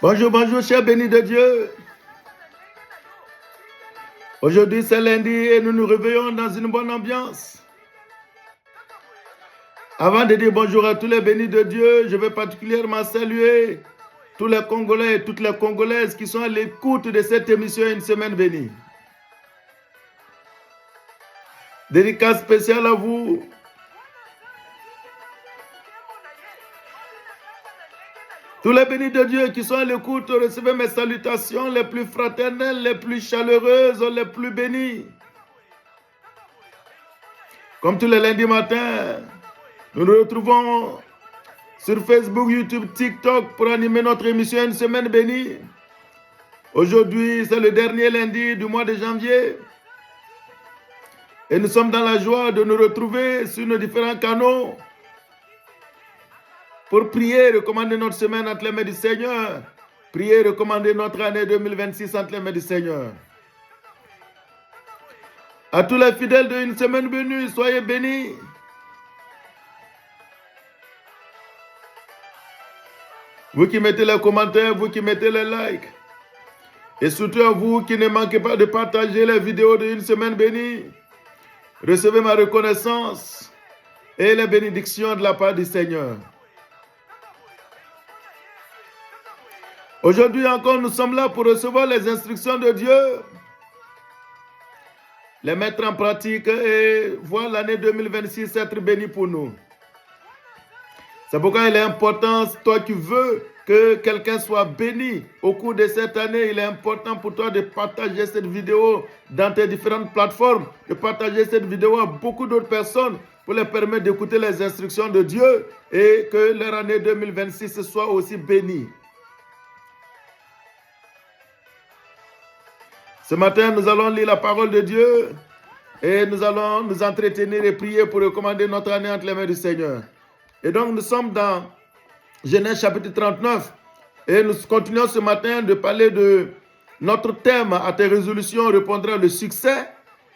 Bonjour, bonjour, chers bénis de Dieu. Aujourd'hui, c'est lundi et nous nous réveillons dans une bonne ambiance. Avant de dire bonjour à tous les bénis de Dieu, je veux particulièrement saluer tous les Congolais et toutes les Congolaises qui sont à l'écoute de cette émission Une semaine bénie. Dédicace spéciale à vous. Tous les bénis de Dieu qui sont à l'écoute, recevez mes salutations les plus fraternelles, les plus chaleureuses, les plus bénies. Comme tous les lundis matins, nous nous retrouvons sur Facebook, YouTube, TikTok pour animer notre émission Une semaine bénie. Aujourd'hui, c'est le dernier lundi du mois de janvier. Et nous sommes dans la joie de nous retrouver sur nos différents canaux pour prier et recommander notre semaine entre les mains du Seigneur. Prier et recommander notre année 2026 entre les mains du Seigneur. À tous les fidèles d'une semaine bénie, soyez bénis. Vous qui mettez les commentaires, vous qui mettez les likes. Et surtout à vous qui ne manquez pas de partager les vidéos d'une semaine bénie. Recevez ma reconnaissance et les bénédictions de la part du Seigneur. Aujourd'hui encore, nous sommes là pour recevoir les instructions de Dieu, les mettre en pratique et voir l'année 2026 être bénie pour nous. C'est pourquoi il est important, toi qui veux que quelqu'un soit béni au cours de cette année, il est important pour toi de partager cette vidéo dans tes différentes plateformes, de partager cette vidéo à beaucoup d'autres personnes pour leur permettre d'écouter les instructions de Dieu et que leur année 2026 soit aussi bénie. Ce matin, nous allons lire la parole de Dieu et nous allons nous entretenir et prier pour recommander notre année entre les mains du Seigneur. Et donc, nous sommes dans Genèse chapitre 39 et nous continuons ce matin de parler de notre thème à tes résolutions répondra le succès.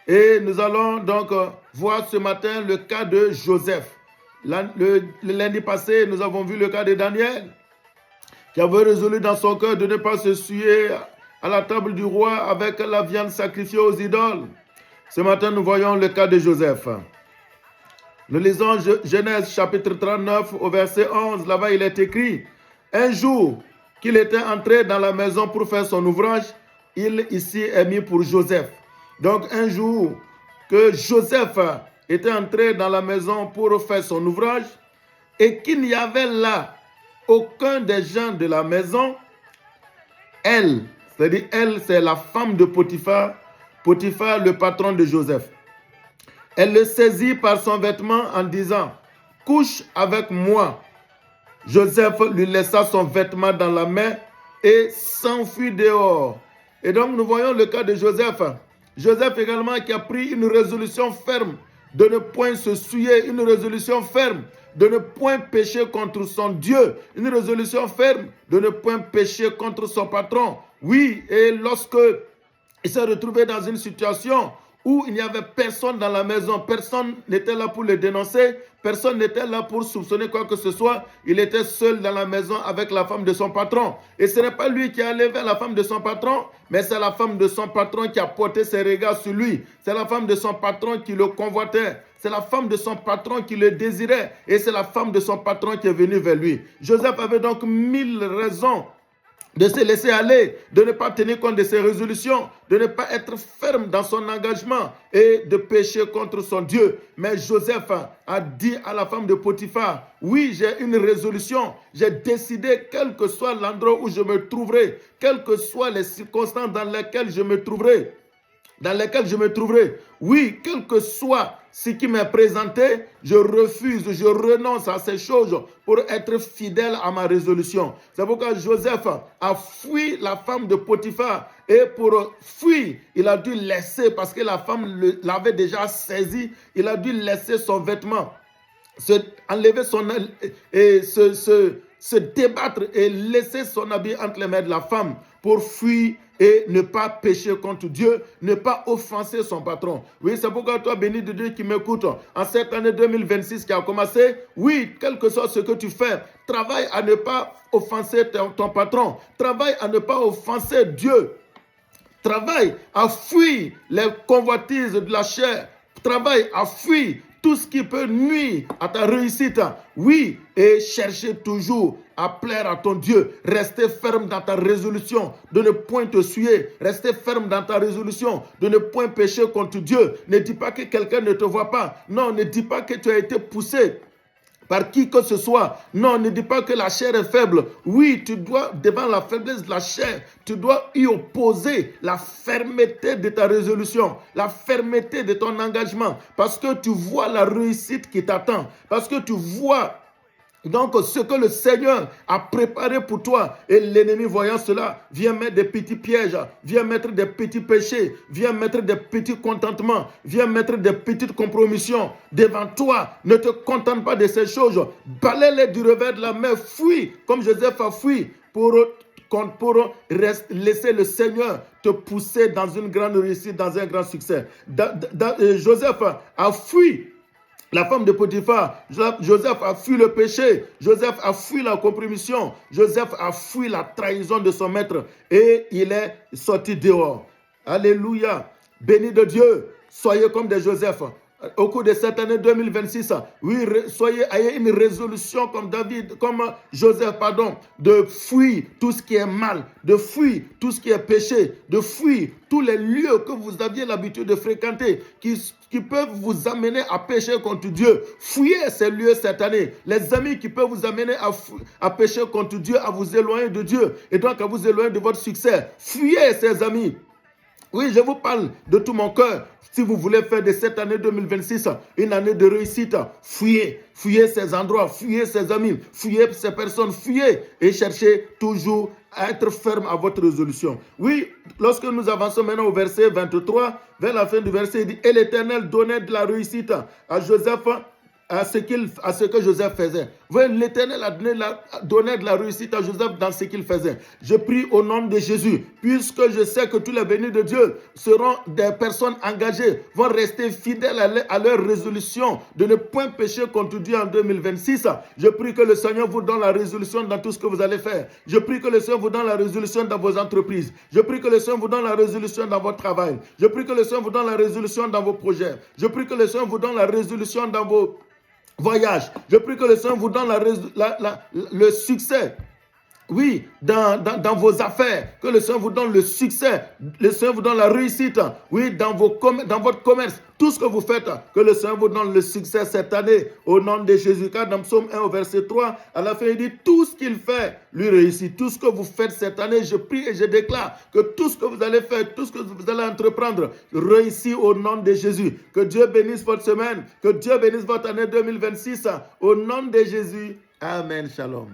Et nous allons donc voir ce matin le cas de Joseph. Le lundi passé, nous avons vu le cas de Daniel qui avait résolu dans son cœur de ne pas se souiller à la table du roi avec la viande sacrifiée aux idoles. Ce matin, nous voyons le cas de Joseph. Nous lisons Genèse chapitre 39 au verset 11. Là-bas, il est écrit « Un jour qu'il était entré dans la maison pour faire son ouvrage, il ici est mis pour Joseph. » Donc, un jour que Joseph était entré dans la maison pour faire son ouvrage et qu'il n'y avait là aucun des gens de la maison, elle, c'est-à-dire elle, c'est la femme de Potiphar, Potiphar, le patron de Joseph. Elle le saisit par son vêtement en disant « Couche avec moi ». Joseph lui laissa son vêtement dans la main et s'enfuit dehors. Et donc nous voyons le cas de Joseph. Joseph également qui a pris une résolution ferme de ne point se souiller, une résolution ferme de ne point pécher contre son Dieu, une résolution ferme de ne point pécher contre son patron. Oui, et lorsque il s'est retrouvé dans une situation où il n'y avait personne dans la maison, personne n'était là pour le dénoncer, personne n'était là pour soupçonner quoi que ce soit, il était seul dans la maison avec la femme de son patron. Et ce n'est pas lui qui est allé vers la femme de son patron, mais c'est la femme de son patron qui a porté ses regards sur lui. C'est la femme de son patron qui le convoitait. C'est la femme de son patron qui le désirait. Et c'est la femme de son patron qui est venue vers lui. Joseph avait donc 1000 raisons de se laisser aller, de ne pas tenir compte de ses résolutions, de ne pas être ferme dans son engagement et de pécher contre son Dieu. Mais Joseph a dit à la femme de Potiphar, oui, j'ai une résolution, j'ai décidé, quel que soit l'endroit où je me trouverai, quelles que soient les circonstances dans lesquelles je me trouverai, oui, quel que soit ce qui m'est présenté, je refuse, je renonce à ces choses pour être fidèle à ma résolution. C'est pourquoi Joseph a fui la femme de Potiphar et pour fuir, il a dû laisser, parce que la femme l'avait déjà saisi, il a dû laisser son vêtement, enlever se débattre et laisser son habit entre les mains de la femme pour fuir et ne pas pécher contre Dieu, ne pas offenser son patron. Oui, c'est pourquoi toi, béni de Dieu qui m'écoute, en cette année 2026 qui a commencé, oui, quel que soit ce que tu fais, travaille à ne pas offenser ton patron, travaille à ne pas offenser Dieu, travaille à fuir les convoitises de la chair, travaille à fuir tout ce qui peut nuire à ta réussite. Oui, et chercher toujours à plaire à ton Dieu. Restez ferme dans ta résolution de ne point te souiller. Restez ferme dans ta résolution de ne point pécher contre Dieu. Ne dis pas que quelqu'un ne te voit pas. Non, ne dis pas que tu as été poussé par qui que ce soit. Non, ne dis pas que la chair est faible. Oui, tu dois, devant la faiblesse de la chair, tu dois y opposer la fermeté de ta résolution, la fermeté de ton engagement, parce que tu vois la réussite qui t'attend, parce que tu vois donc ce que le Seigneur a préparé pour toi. Et l'ennemi voyant cela vient mettre des petits pièges, vient mettre des petits péchés, vient mettre des petits contentements, vient mettre des petites compromissions devant toi. Ne te contente pas de ces choses. Balaie-les du revers de la main. Fuis comme Joseph a fui pour laisser le Seigneur te pousser dans une grande réussite, dans un grand succès. Joseph a fui la femme de Potiphar. Joseph a fui le péché. Joseph a fui la compromission. Joseph a fui la trahison de son maître. Et il est sorti dehors. Alléluia. Béni de Dieu. Soyez comme des Joseph. Au cours de cette année 2026, oui, ayez une résolution comme David, comme Joseph, de fuir tout ce qui est mal, de fuir tout ce qui est péché, de fuir tous les lieux que vous aviez l'habitude de fréquenter, qui peuvent vous amener à pécher contre Dieu. Fuyez ces lieux cette année. Les amis qui peuvent vous amener à pécher contre Dieu, à vous éloigner de Dieu, et donc à vous éloigner de votre succès. Fuyez ces amis. Oui, je vous parle de tout mon cœur. Si vous voulez faire de cette année 2026 une année de réussite, fuyez ces endroits, fuyez ces amis, fuyez ces personnes, fuyez et cherchez toujours à être ferme à votre résolution. Oui, lorsque nous avançons maintenant au verset 23, vers la fin du verset, il dit « Et l'Éternel donnait de la réussite à Joseph, à ce que Joseph faisait. » Voyez, l'Éternel a donné de la réussite à Joseph dans ce qu'il faisait. Je prie au nom de Jésus, puisque je sais que tous les bénis de Dieu seront des personnes engagées, vont rester fidèles à leur résolution de ne point pécher contre Dieu en 2026. Je prie que le Seigneur vous donne la résolution dans tout ce que vous allez faire. Je prie que le Seigneur vous donne la résolution dans vos entreprises. Je prie que le Seigneur vous donne la résolution dans votre travail. Je prie que le Seigneur vous donne la résolution dans vos projets. Je prie que le Seigneur vous donne la résolution dans vos voyage. Je prie que le Seigneur vous donne le succès. Oui, dans vos affaires, que le Seigneur vous donne le succès, le Seigneur vous donne la réussite. Oui, dans votre commerce, tout ce que vous faites, que le Seigneur vous donne le succès cette année, au nom de Jésus. Car dans Psaume 1 au verset 3, à la fin il dit, tout ce qu'il fait, lui réussit. Tout ce que vous faites cette année, je prie et je déclare que tout ce que vous allez faire, tout ce que vous allez entreprendre, réussit au nom de Jésus. Que Dieu bénisse votre semaine, que Dieu bénisse votre année 2026, au nom de Jésus. Amen, shalom.